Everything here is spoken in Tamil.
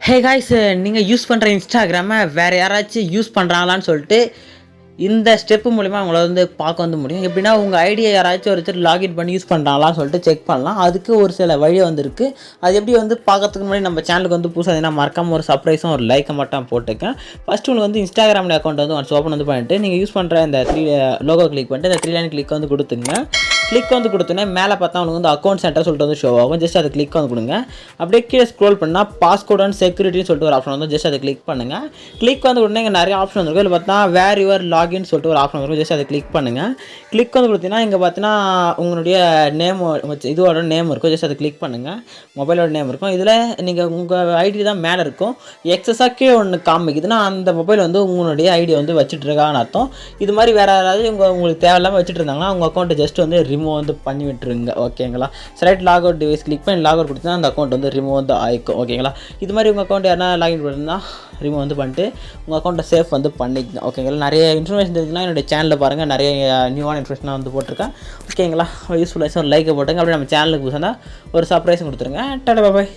ஹே காய்ஸ், நீங்கள் யூஸ் பண்ணுற இன்ஸ்டாகிராமை வேறு யாராச்சும் யூஸ் பண்ணுறாங்களான்னு சொல்லிட்டு இந்த ஸ்டெப்பு மூலிமா அவங்கள வந்து பார்க்க வந்து முடியும். எப்படின்னா உங்கள் ஐடியை யாராச்சும் ஒருத்தர் லாகின் பண்ணி யூஸ் பண்ணுறாங்களான்னு சொல்லிட்டு செக் பண்ணலாம். அதுக்கு ஒரு சில வழி வந்துருக்கு. அது எப்படி வந்து பார்க்கறதுக்கு முன்னாடி நம்ம சேனலுக்கு வந்து புதுசாக எதுனா மறக்காமல் ஒரு சர்ப்ரைஸும் ஒரு லைக்கை மட்டும் போட்டுக்கேன். ஃபஸ்ட்டு உங்களுக்கு வந்து இன்ஸ்டாகிராமில் அக்கௌண்ட் வந்து ஒன்ஸ் ஓப்பன் வந்து பண்ணிட்டு நீங்கள் யூஸ் பண்ணுற இந்த 3 லோகோ கிளிக் பண்ணிட்டு இந்த 3 லைன் கிளிக் வந்து கொடுத்துங்க. கிளிக் வந்து கொடுத்தோன்னே மேலே பார்த்தா உங்களுக்கு வந்து அக்கௌண்ட் சென்டர் சொல்லிட்டு வந்து ஷோ ஆகும். ஜஸ்ட் அதை கிளிக் வந்து கொடுங்க. அப்படியே கீழே ஸ்க்ரோல் பண்ணால் பாஸ்கோட் அண்ட் செக்யூரிட்டின்னு சொல்லிட்டு ஒரு ஆப்ஷன் வந்து ஜஸ்ட் அதை கிளிக் பண்ணுங்கள். கிளிக் வந்து உடனே இங்கே நிறைய ஆப்ஷன் வந்துருக்கும். இதில் பார்த்தா வேர் யுவர் லாகின் சொல்லிட்டு ஒரு ஆப்ஷன் இருக்கும். ஜஸ்ட் அதை கிளிக் பண்ணுங்கள். கிளிக் வந்து கொடுத்தீங்கன்னா இங்கே பார்த்தீங்கன்னா உங்களுடைய நேம் இதோட நேம் இருக்கும். ஜஸ்ட் அதை கிளிக் பண்ணுங்கள். மொபைலோட நேம் இருக்கும். இதில் நீங்கள் உங்கள் ஐடி தான் மேலே இருக்கும். எக்ஸஸாக கீழே ஒன்று காமிக்குதுன்னா அந்த மொபைல் வந்து உங்களுடைய ஐடியை வந்து வச்சுட்டு இருக்கான்னு அர்த்தம். இது மாதிரி வேறு யாராவது உங்களுக்கு தேவையில்லாமல் வச்சுட்டு இருந்தாங்கன்னா உங்கள் அக்கௌண்ட்டை ஜஸ்ட் வந்து ரிமூவ் வந்து பண்ணி விட்டுருங்க. ஓகேங்களா? Right log out device click பண்ணி லாக் அவுட் கொடுத்தா அந்த அக்கௌண்ட் வந்து ரிமூவ் வந்து ஆகிக்கும். ஓகேங்களா? இது மாதிரி உங்கள் அக்கௌண்ட் யாரா லாகின் பண்ணிருந்தால் ரிமூவ் வந்து பண்ணிட்டு உங்கள் அக்கௌண்ட்டை சேஃப் வந்து பண்ணிக்கணும். ஓகேங்களா? நிறைய இன்ஃபர்மேஷன் தெரிஞ்சுன்னா என்னுடைய சேனலில் பாருங்கள், நிறைய நியூவான இன்ஃபர்மேஷனாக வந்து போட்டிருக்கேன். ஓகேங்களா? யூஸ்ஃபுல்லாக ஒரு லைக்கை போட்டுங்க. அப்படியே நம்ம சேனலுக்கு புதுசாக ஒரு சர்ப்ரைஸும் கொடுத்துருங்க. டாடா பாய்.